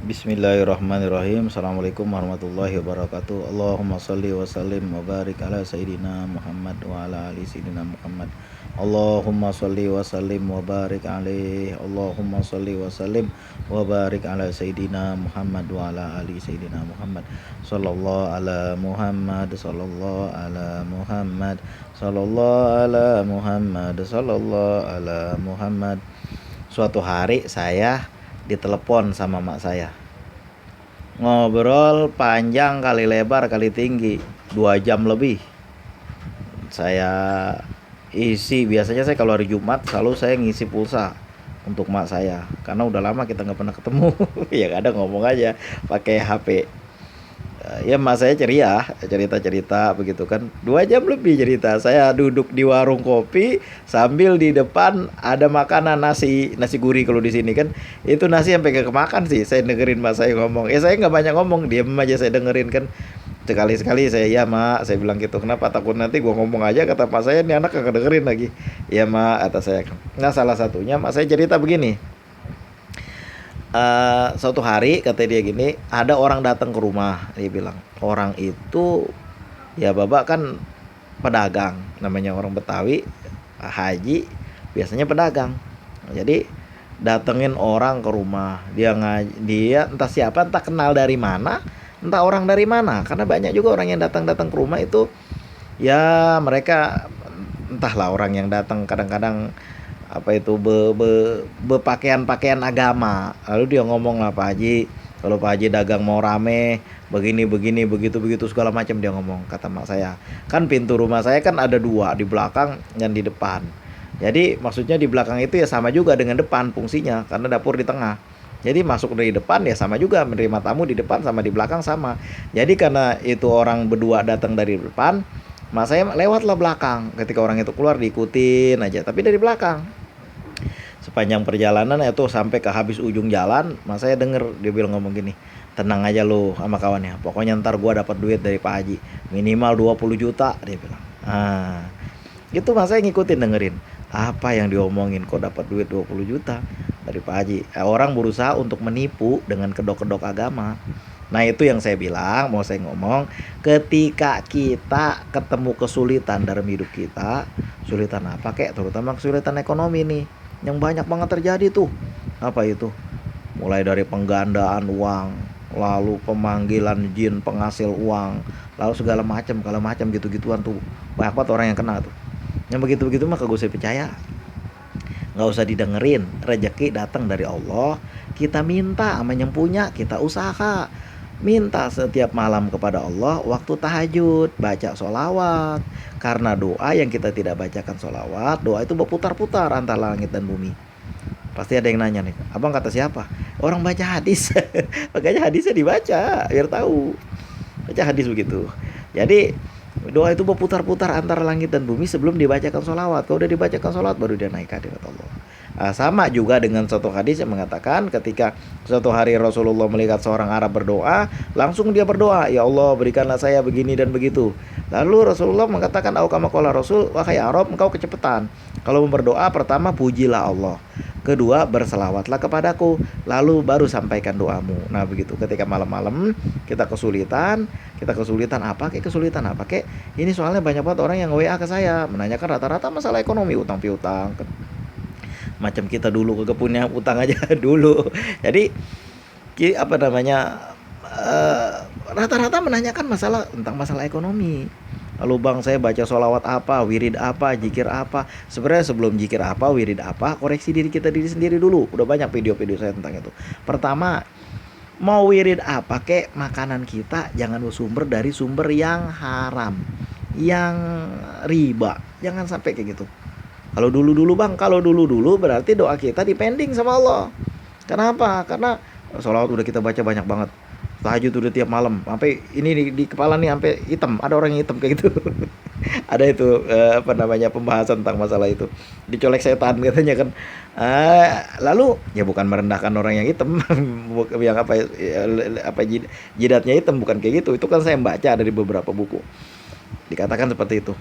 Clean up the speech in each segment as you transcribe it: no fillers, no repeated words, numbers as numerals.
Bismillahirrahmanirrahim. Assalamualaikum warahmatullahi wabarakatuh. Allahumma salli wa sallim wa barik ala Sayyidina Muhammad wa ala ali Sayyidina Muhammad. Allahumma salli wa sallim wa barik alaih. Allahumma salli wa sallim wa barik ala Sayyidina Muhammad wa ala ali Sayyidina Muhammad. Sallallahu ala Muhammad, sallallahu ala Muhammad, sallallahu ala Muhammad, sallallahu ala Muhammad. Suatu hari saya ditelepon sama mak saya, ngobrol panjang kali lebar kali tinggi, 2 jam lebih. Saya isi, biasanya saya kalau hari Jumat selalu saya ngisi pulsa untuk mak saya, karena udah lama kita nggak pernah ketemu. Ya kadang ngomong aja pakai HP. Ya mas saya ceria, cerita-cerita begitu kan, 2 jam lebih cerita. Saya duduk di warung kopi sambil di depan ada makanan, nasi gurih kalau di sini kan, itu nasi sampai kemakan sih. Saya dengerin mas saya ngomong, saya nggak banyak ngomong, diam aja saya dengerin kan. Sekali-sekali saya, ya mak, saya bilang gitu, kenapa, takut nanti gua ngomong aja, kata pak saya, ini anak kagak dengerin lagi. Ya mak, kata saya. Nah salah satunya mak saya cerita begini. Suatu hari kata dia gini, ada orang datang ke rumah. Dia bilang orang itu, ya bapak kan pedagang, namanya orang Betawi, haji biasanya pedagang. Jadi datengin orang ke rumah, dia entah siapa, entah kenal dari mana, entah orang dari mana, karena banyak juga orang yang datang-datang ke rumah itu. Ya mereka entahlah, orang yang datang kadang-kadang apa itu berpakaian agama. Lalu dia ngomong lah, Pak Haji, kalau Pak Haji dagang mau rame begini begini begitu begitu segala macam, dia ngomong. Kata mak saya, kan pintu rumah saya kan ada 2, di belakang dan di depan. Jadi maksudnya di belakang itu ya sama juga dengan depan fungsinya, karena dapur di tengah. Jadi masuk dari depan ya sama juga, menerima tamu di depan sama di belakang sama. Jadi karena itu orang berdua datang dari depan, mas saya lewatlah belakang. Ketika orang itu keluar diikutin aja, tapi dari belakang. Sepanjang perjalanan itu sampai ke habis ujung jalan, mas saya denger dia bilang ngomong gini, tenang aja lo sama kawannya, pokoknya ntar gua dapat duit dari Pak Haji minimal 20 juta, dia bilang. Gitu mas saya ngikutin dengerin apa yang diomongin, kok dapat duit 20 juta dari Pak Haji. Orang berusaha untuk menipu dengan kedok-kedok agama. Nah itu yang saya bilang, mau saya ngomong, ketika kita ketemu kesulitan dalam hidup kita, kesulitan apa kek, terutama kesulitan ekonomi nih, yang banyak banget terjadi tuh. Apa itu? Mulai dari penggandaan uang, lalu pemanggilan jin penghasil uang, lalu segala macam gitu-gituan tuh. Banyak banget orang yang kena tuh. Yang begitu-begitu mah kagak usah percaya. Nggak usah didengerin. Rezeki datang dari Allah. Kita minta sama yang punya, kita usaha. Minta setiap malam kepada Allah waktu tahajud, baca sholawat. Karena doa yang kita tidak bacakan sholawat, doa itu berputar-putar antara langit dan bumi. Pasti ada yang nanya nih, abang kata siapa? Orang baca hadis. Makanya hadisnya dibaca biar tahu. Baca hadis begitu. Jadi doa itu berputar-putar antara langit dan bumi sebelum dibacakan sholawat. Kalau udah dibacakan sholawat baru dia naik ke hadirat Allah. Sama juga dengan suatu hadis yang mengatakan ketika suatu hari Rasulullah melihat seorang Arab berdoa, langsung dia berdoa, ya Allah berikanlah saya begini dan begitu. Lalu Rasulullah mengatakan, au kama qala Rasul, wahai Arab engkau kecepatan. Kalau berdoa, pertama pujilah Allah, kedua berselawatlah kepadaku, lalu baru sampaikan doamu. Nah begitu, ketika malam-malam kita kesulitan apa kek, ini soalnya banyak banget orang yang WA ke saya menanyakan rata-rata masalah ekonomi, utang piutang, macam kita dulu kagak punya utang aja dulu. Jadi apa namanya, rata-rata menanyakan tentang masalah ekonomi. Lalu bang, saya baca sholawat apa, wirid apa, jikir apa. Sebenarnya sebelum jikir apa, wirid apa, koreksi diri sendiri dulu. Udah banyak video-video saya tentang itu. Pertama, mau wirid apa kek, makanan kita jangan bersumber dari sumber yang haram, yang riba. Jangan sampai kayak gitu. Kalau dulu bang, berarti doa kita dipending sama Allah. Kenapa? Karena sholawat udah kita baca banyak banget, tahajud udah tiap malam, sampai ini di kepala nih sampai hitam. Ada orang yang hitam kayak gitu. Ada itu apa namanya, pembahasan tentang masalah itu, dicolek setan katanya kan. Lalu ya bukan merendahkan orang yang hitam, yang jidatnya hitam, bukan kayak gitu. Itu kan saya baca dari beberapa buku dikatakan seperti itu.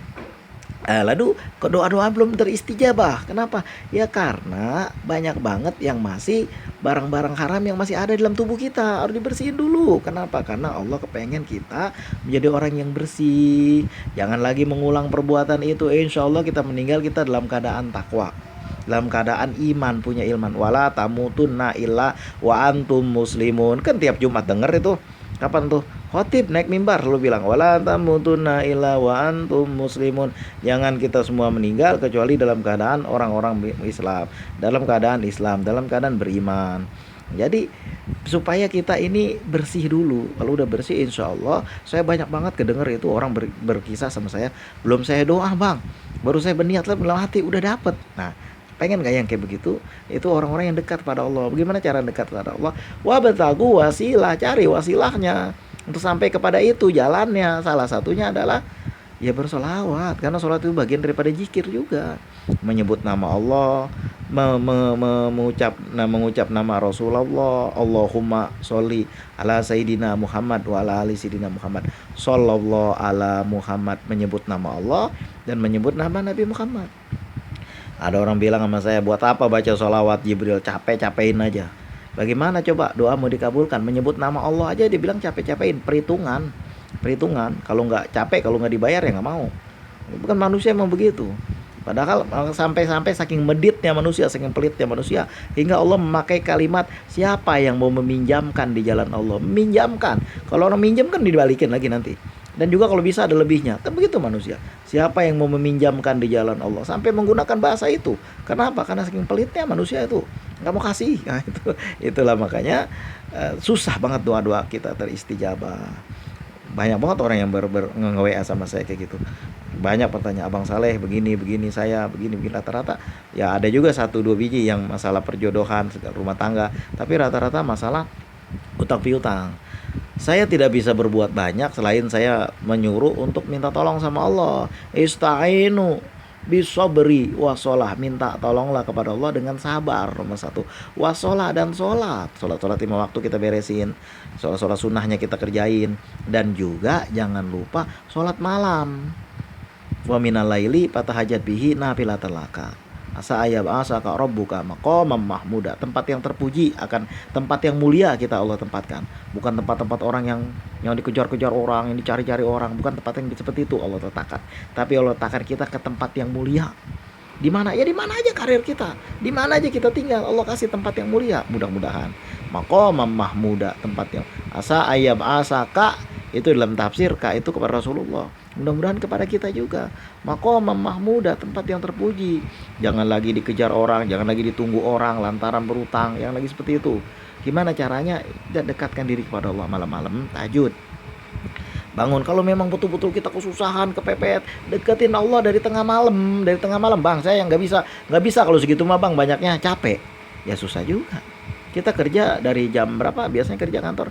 Lalu kok doa-doa belum teristijabah? Kenapa? Ya karena banyak banget yang masih barang-barang haram yang masih ada dalam tubuh kita. Harus dibersihin dulu. Kenapa? Karena Allah kepengen kita menjadi orang yang bersih. Jangan lagi mengulang perbuatan itu. Insya Allah kita meninggal kita dalam keadaan takwa, dalam keadaan iman, punya ilman. Wala tamutunna illa wa antum muslimun. Kan tiap Jumat denger itu. Kapan tuh? Khotib naik mimbar lu bilang wala tamutunna illa wa antum muslimun. Jangan kita semua meninggal kecuali dalam keadaan orang-orang Islam, dalam keadaan Islam, dalam keadaan beriman. Jadi supaya kita ini bersih dulu. Kalau udah bersih insya Allah, saya banyak banget kedenger itu orang berkisah sama saya, belum saya doa bang, baru saya berniat dalam hati udah dapet. Nah, pengen gak yang kayak begitu? Itu orang-orang yang dekat pada Allah. Bagaimana cara dekat pada Allah? Wabtagu wasilah, cari wasilahnya untuk sampai kepada itu jalannya. Salah satunya adalah ya bersolawat, karena sholat itu bagian daripada zikir juga. Menyebut nama Allah, mengucap nama Rasulullah. Allahumma sholli ala Sayyidina Muhammad wa ala ali Sayyidina Muhammad. Sallallahu ala Muhammad, menyebut nama Allah dan menyebut nama Nabi Muhammad. Ada orang bilang sama saya, buat apa baca sholawat Jibril, capek-capekin aja. Bagaimana coba doa mau dikabulkan? Menyebut nama Allah aja dibilang capek-capekin, perhitungan. Kalau nggak capek, kalau nggak dibayar ya nggak mau. Bukan manusia emang begitu. Padahal sampai-sampai saking meditnya manusia, saking pelitnya manusia, hingga Allah memakai kalimat siapa yang mau meminjamkan di jalan Allah. Meminjamkan. Kalau orang minjam kan dibalikin lagi nanti. Dan juga kalau bisa ada lebihnya. Kan begitu manusia. Siapa yang mau meminjamkan di jalan Allah, sampai menggunakan bahasa itu. Kenapa? Karena saking pelitnya manusia itu nggak mau kasih. Nah, itulah makanya susah banget doa-doa kita teristijabah. Banyak banget orang yang nge-WA sama saya kayak gitu. Banyak pertanyaan, Abang Saleh begini saya begini rata-rata. Ya ada juga 1-2 biji yang masalah perjodohan, rumah tangga, tapi rata-rata masalah utang piutang. Saya tidak bisa berbuat banyak selain saya menyuruh untuk minta tolong sama Allah. Ista'inu bisabri wasolah, minta tolonglah kepada Allah dengan sabar, nomor 1. Wasolah, dan sholat 5 waktu kita beresin, sholat sunnahnya kita kerjain, dan juga jangan lupa sholat malam. Wa minal laili fatahajat bihi nafilatan laka asa ayab asa ka rabbuka maqamam mahmuda. Tempat yang terpuji, akan tempat yang mulia kita Allah tempatkan, bukan tempat-tempat orang yang dikejar-kejar orang, yang dicari-cari orang. Bukan tempat yang seperti itu Allah letakkan, tapi Allah letakkan kita ke tempat yang mulia. Di mana? Ya di mana aja karir kita, di mana aja kita tinggal, Allah kasih tempat yang mulia. Mudah-mudahan maqamam mahmuda, tempat yang asa ayab asa ka, itu dalam tafsir ka itu kepada Rasulullah, mudah-mudahan kepada kita juga. Maqamam mahmuda, tempat yang terpuji. Jangan lagi dikejar orang, jangan lagi ditunggu orang lantaran berutang, yang lagi seperti itu. Gimana caranya? Dekatkan diri kepada Allah malam-malam, tahajud. Bangun, kalau memang betul-betul kita kesusahan, kepepet, deketin Allah dari tengah malam. Bang, saya yang nggak bisa kalau segitu mah bang, banyaknya capek. Ya susah juga. Kita kerja dari jam berapa? Biasanya kerja kantor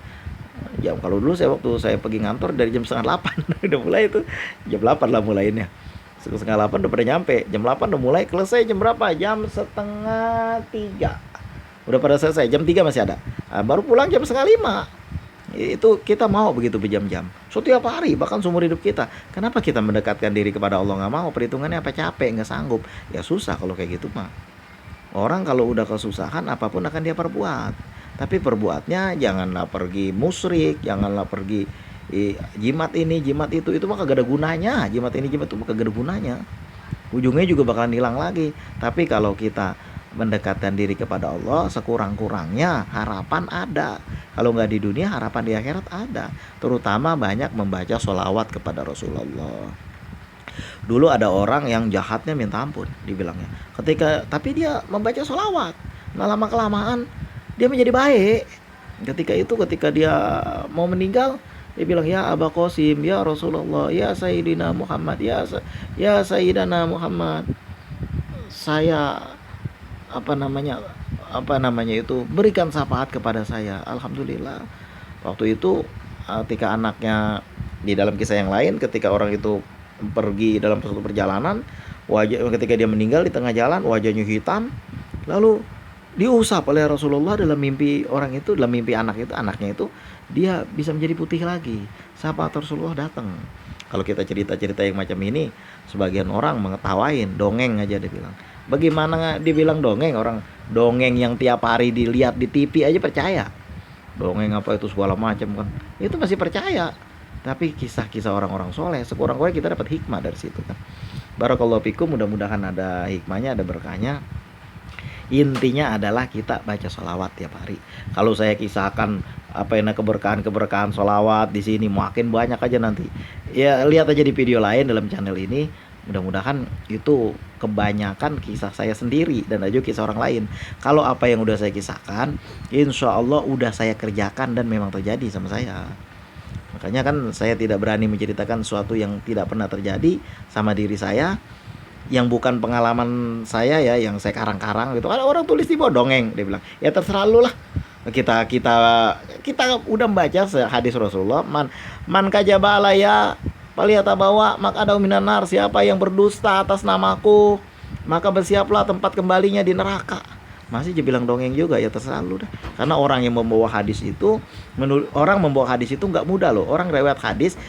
jam, kalau dulu waktu saya pergi ngantor dari jam 7:30 udah mulai itu, jam 8 lah mulainya, 7:30 udah pada nyampe, jam 8 udah mulai, selesai jam berapa? Jam 2:30 udah pada selesai, jam 3 masih ada, baru pulang jam 4:30. Itu kita mau begitu berjam-jam setiap hari, bahkan seumur hidup kita. Kenapa kita mendekatkan diri kepada Allah nggak mau? Perhitungannya apa? Capek, nggak sanggup. Ya susah kalau kayak gitu mah. Orang kalau udah kesusahan apapun akan dia perbuat. Tapi perbuatnya janganlah pergi musyrik, janganlah pergi jimat ini, jimat itu mah kagak ada gunanya. Jimat ini, jimat itu mah kagak ada gunanya. Ujungnya juga bakalan hilang lagi. Tapi kalau kita mendekatkan diri kepada Allah, sekurang-kurangnya harapan ada. Kalau nggak di dunia, harapan di akhirat ada. Terutama banyak membaca sholawat kepada Rasulullah. Dulu ada orang yang jahatnya minta ampun, dibilangnya. Tapi dia membaca sholawat, nah lama kelamaan dia menjadi baik. Ketika dia mau meninggal, dia bilang ya Aba Qasim, ya Rasulullah, ya Sayyidina Muhammad, ya Sayyidina Muhammad, saya apa namanya itu, berikan syafaat kepada saya. Alhamdulillah. Waktu itu ketika anaknya, di dalam kisah yang lain, ketika orang itu pergi dalam suatu perjalanan, ketika dia meninggal di tengah jalan, wajahnya hitam, lalu diusap oleh Rasulullah dalam mimpi orang itu, dalam mimpi anaknya itu dia bisa menjadi putih lagi. Sahabat Rasulullah datang. Kalau kita cerita-cerita yang macam ini, sebagian orang mengetawain, dongeng aja dia bilang. Bagaimana dibilang dongeng? Orang dongeng yang tiap hari dilihat di TV aja percaya. Dongeng apa itu segala macam kan. Itu masih percaya. Tapi kisah-kisah orang-orang soleh, sekurang-kurangnya kita dapat hikmah dari situ kan. Barakallahu fikum, mudah-mudahan ada hikmahnya, ada berkahnya. Intinya adalah kita baca sholawat tiap hari. Kalau saya kisahkan apa yang keberkahan sholawat di sini makin banyak aja nanti. Ya lihat aja di video lain dalam channel ini. Mudah-mudahan itu kebanyakan kisah saya sendiri dan juga kisah orang lain. Kalau apa yang udah saya kisahkan, insya Allah udah saya kerjakan dan memang terjadi sama saya. Makanya kan saya tidak berani menceritakan sesuatu yang tidak pernah terjadi sama diri saya, yang bukan pengalaman saya ya, yang saya karang-karang gitu. Ada orang tulis di bawah dongeng, dia bilang, ya terserah lu lah. Kita udah membaca hadis Rasulullah, man kajaba alaya paliyata bawa maka ada minanar, siapa yang berdusta atas namaku maka bersiaplah tempat kembalinya di neraka. Masih dia bilang dongeng juga, ya terserah lu dah. Karena orang yang membawa hadis itu, orang membawa hadis itu nggak mudah loh. Orang riwayat hadis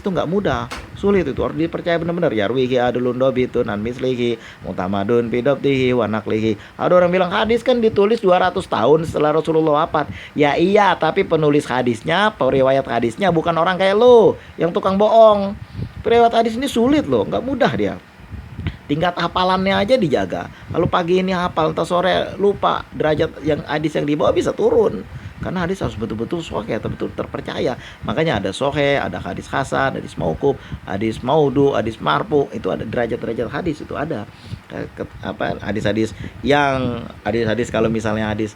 itu nggak mudah, sulit itu, harus dipercaya benar-benar. Yarwihi adulun dobitun an mislihi mutamadun bidabtihi wa naqlihi. Ada orang bilang hadis kan ditulis 200 tahun setelah Rasulullah wafat. Ya iya, tapi penulis hadisnya, periwayat hadisnya bukan orang kayak lo yang tukang bohong. Periwayat hadis ini sulit loh, nggak mudah dia. Tingkat hafalannya aja dijaga. Kalau pagi ini hafal, entar sore lupa, derajat yang hadis yang dibawa bisa turun. Karena hadis harus betul-betul sahih, betul terpercaya. Makanya ada sahih, ada hadis hasan, hadis mauquf, hadis maudhu, hadis marfu. Itu ada derajat-derajat hadis, itu ada. Hadis-hadis kalau misalnya hadis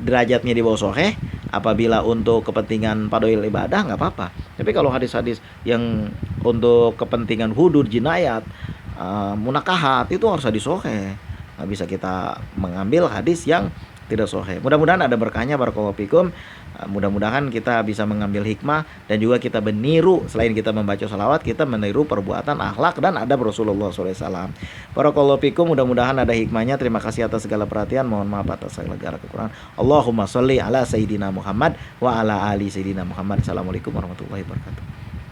derajatnya di bawah sahih, apabila untuk kepentingan padoil ibadah nggak apa-apa. Tapi kalau hadis-hadis yang untuk kepentingan hudud jinayat, munakahat, itu harus hadis sahih. Nggak bisa kita mengambil hadis yang tidak sahih. Mudah-mudahan ada berkahnya, barakallahu fikum. Mudah-mudahan kita bisa mengambil hikmah dan juga kita meniru, selain kita membaca salawat, kita meniru perbuatan, akhlak dan adab Rasulullah SAW. Barakallahu fikum, mudah-mudahan ada hikmahnya. Terima kasih atas segala perhatian. Mohon maaf atas segala kekurangan. Allahumma sholli ala sayyidina Muhammad wa ala ali sayyidina Muhammad. Assalamualaikum warahmatullahi wabarakatuh.